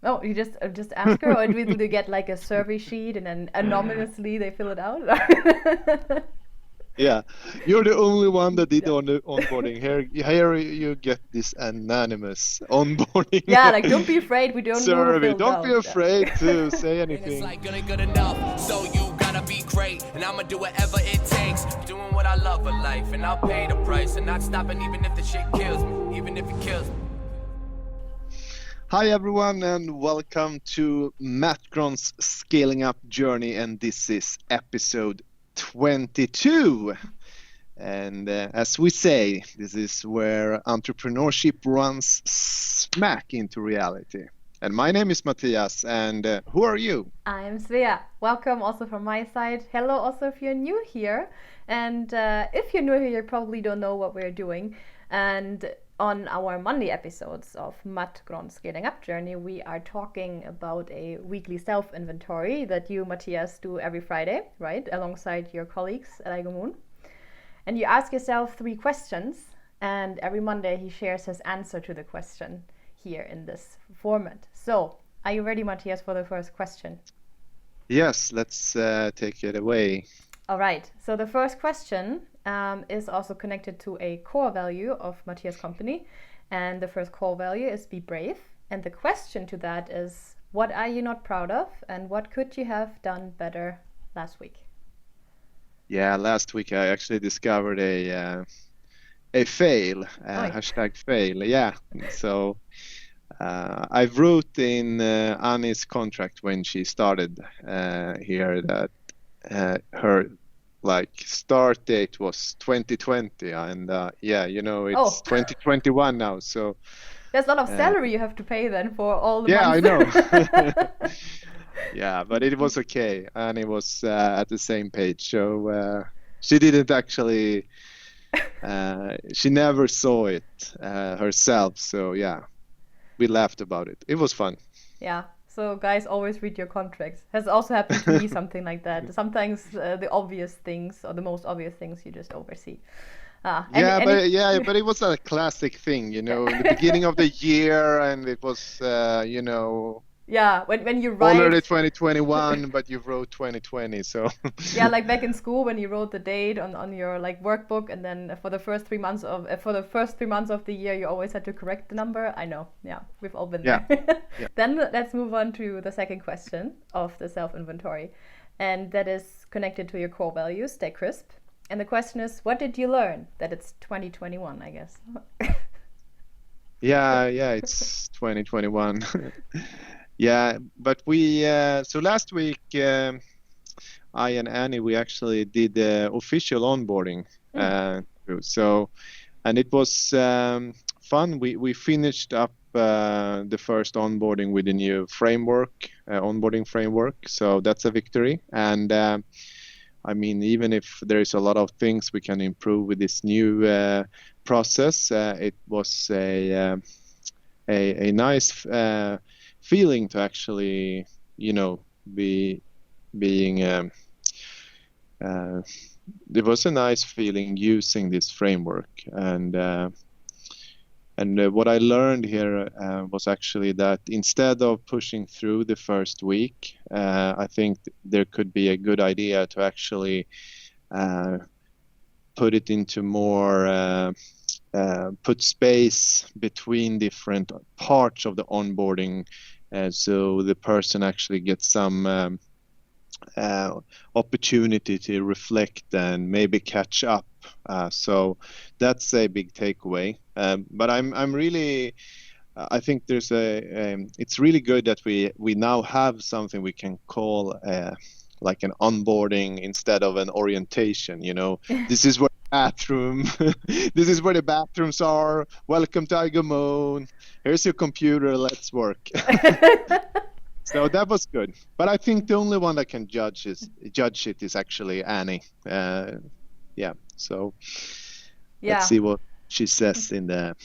Oh, you just ask her, or do they get like a survey sheet and then anonymously they fill it out? Yeah, you're the only one that did Yeah. on the onboarding. Here you get this anonymous onboarding Yeah, like don't be afraid, we don't know who survey. filled Don't be out. afraid to say And it's anything. like good enough. So you gotta be great, and I'ma do whatever it takes. Doing what I love for life, and I'll pay the price, and not stopping even if the shit kills me, even if it kills me. Hi everyone, and welcome to MattGron's Scaling Up Journey, and this is episode 22. And as we say, this is where entrepreneurship runs smack into reality. And my name is Mattias, and who are you? I'm Svea. Welcome also from my side. Hello also if you're new here. And if you're new here, you probably don't know what we're doing. And on our Monday episodes of MattGron's Scaling Up Journey, we are talking about a weekly self-inventory that you, Mattias, do every Friday, right? Alongside your colleagues at iGoMoon. And you ask yourself 3 questions, and every Monday he shares his answer to the question here in this format. So, are you ready, Mattias, for the first question? Yes, let's take it away. All right. So the first question is also connected to a core value of Mattias' company. And the first core value is be brave. And the question to that is, what are you not proud of? And what could you have done better last week? Yeah, last week I actually discovered a fail, Oh, hashtag fail. Yeah, so I wrote in Annie's contract when she started here that her start date was 2020, and yeah, it's 2021 now, so there's a lot of salary you have to pay then for all the yeah, months. I know. Yeah, but it was okay, and it was at the same page. So she didn't actually, she never saw it herself. So yeah, we laughed about it. It was fun. Yeah. So guys, always read your contracts. Has also happened to me something like that. Sometimes the obvious things or the most obvious things you just oversee. But it was a classic thing, in the beginning of the year, and it was, yeah, when you already write 2021, but you wrote 2020, so yeah, like back in school when you wrote the date on your like workbook, and then for the first 3 months of the year you always had to correct the number. I know. Yeah, we've all been yeah, there. yeah. Then let's move on to the second question of the self inventory, and that is connected to your core values, stay crisp. And the question is, what did you learn? That it's 2021, I guess. Yeah, it's 2021. Yeah, but so last week, I and Annie, we actually did official onboarding. And it was fun. We finished up the first onboarding with a new onboarding framework. So that's a victory. And I mean, even if there is a lot of things we can improve with this new process, it was a nice feeling to actually, being. It was a nice feeling using this framework, and what I learned here was actually that instead of pushing through the first week, I think there could be a good idea to actually put it into more, put space between different parts of the onboarding, so the person actually gets some opportunity to reflect and maybe catch up. So that's a big takeaway. But I'm really, I think it's really good that we now have something we can call like an onboarding instead of an orientation. This is where this is where the bathrooms are. Welcome to iGoMoon. Here's your computer. Let's work. So that was good, but I think the only one that can judge it is actually Annie. Yeah. So let's see what she says in the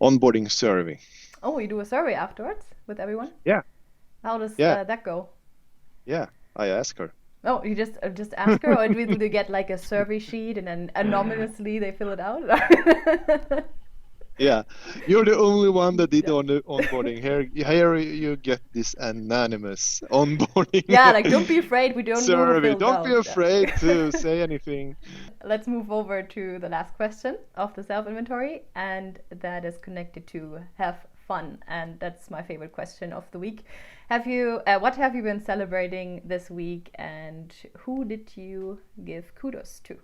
onboarding survey. Oh, you do a survey afterwards with everyone? Yeah. How does that go? Yeah, I ask her. Oh, you just ask her, or do they get like a survey sheet and then anonymously they fill it out? Yeah, you're the only one that did on the onboarding. Here you get this anonymous onboarding. Yeah, like don't be afraid. We don't know who survey. filled Don't be out. afraid to say anything. Let's move over to the last question of the self-inventory, and that is connected to have fun, and that's my favorite question of the week. What have you been celebrating this week, and who did you give kudos to?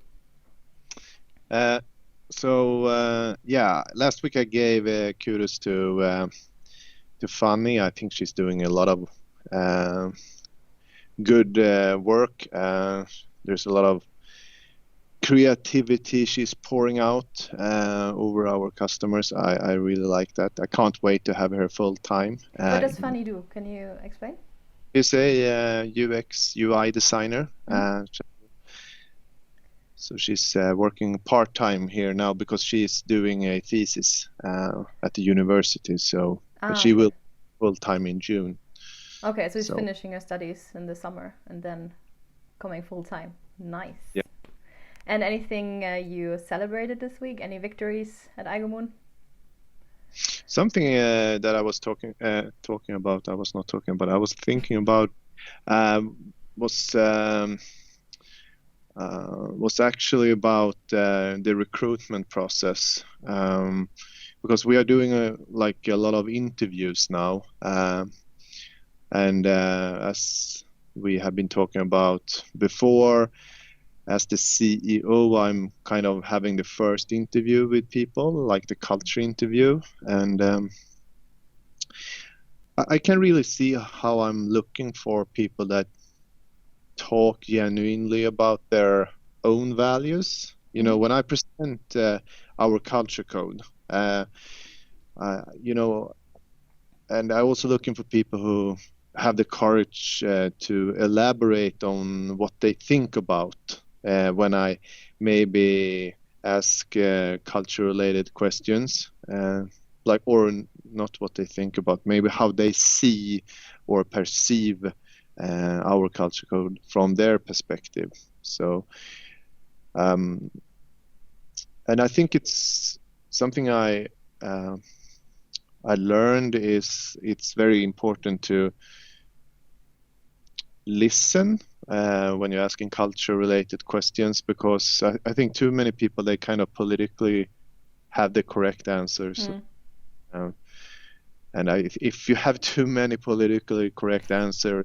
Last week I gave kudos to Fanny. I think she's doing a lot of good work. There's a lot of creativity she's pouring out over our customers. I really like that. I can't wait to have her full time. What does Fanny do? Can you explain? She's a UX UI designer. So she's working part-time here now because she's doing a thesis at the university. But she will full-time in June. Okay, so she's finishing her studies in the summer and then coming full-time. Nice. Yeah. And anything you celebrated this week? Any victories at iGoMoon? Something that I was talking about. I was not talking about. I was thinking about was actually about the recruitment process, because we are doing a lot of interviews now, and as we have been talking about before, as the CEO, I'm kind of having the first interview with people, like the culture interview, and I can really see how I'm looking for people that talk genuinely about their own values. When I present our culture code, and I'm also looking for people who have the courage to elaborate on what they think about when I maybe ask culture-related questions, or not what they think about, maybe how they see or perceive our culture code from their perspective. So, and I think it's something I learned is it's very important to listen when you're asking culture-related questions, because I think too many people, they kind of politically have the correct answers. And if you have too many politically correct answers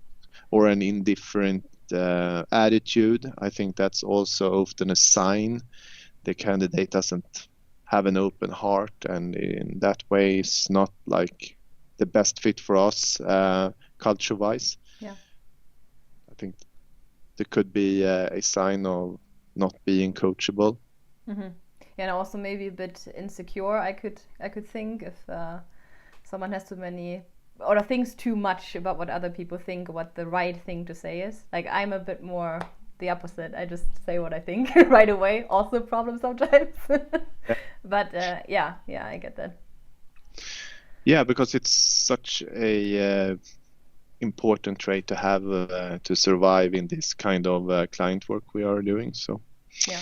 or an indifferent attitude, I think that's also often a sign the candidate doesn't have an open heart, and in that way is not like the best fit for us culture-wise. Yeah. I think there could be a sign of not being coachable. Mm-hmm. Yeah, and also maybe a bit insecure. I could think if someone has too many or thinks too much about what other people think, what the right thing to say is. Like, I'm a bit more the opposite. I just say what I think right away. Also a problem sometimes. But yeah, I get that. Yeah, because it's such a important trait to have to survive in this kind of client work we are doing. So yeah.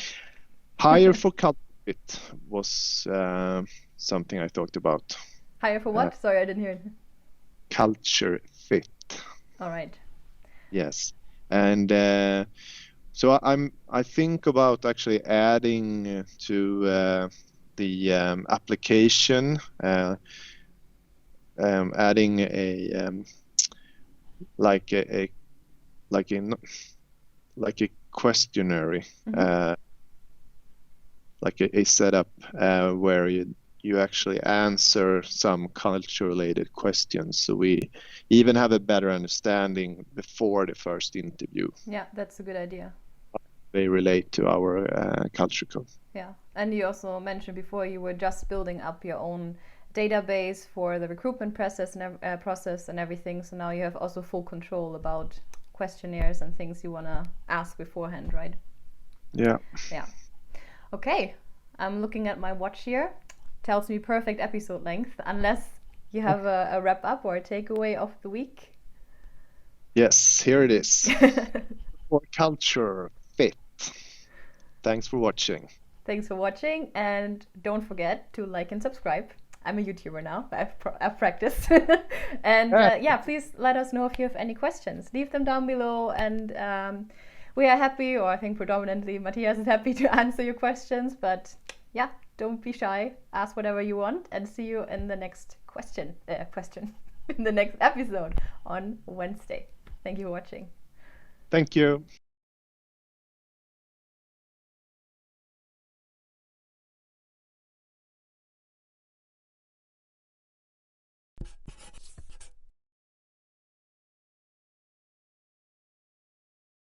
Hire for culture fit was something I talked about. Hire for what? Sorry, I didn't hear it. Culture fit. All right. Yes, and so I think about actually adding to the application, adding a like a questionnaire, like a setup where you actually answer some culture-related questions, so we even have a better understanding before the first interview. Yeah, that's a good idea. They relate to our culture code. Yeah, and you also mentioned before you were just building up your own database for the recruitment process and everything. So now you have also full control about questionnaires and things you want to ask beforehand, right? Yeah. Yeah. Okay, I'm looking at my watch here. Tells me perfect episode length, unless you have a wrap up or a takeaway of the week. Yes, here it is. For culture fit. Thanks for watching. Thanks for watching, and don't forget to like and subscribe. I'm a YouTuber now. I've practiced. And please let us know if you have any questions. Leave them down below, and we are happy, or I think predominantly Mattias is happy to answer your questions. But yeah, don't be shy. Ask whatever you want, and see you in the next question in the next episode on Wednesday. Thank you for watching. Thank you.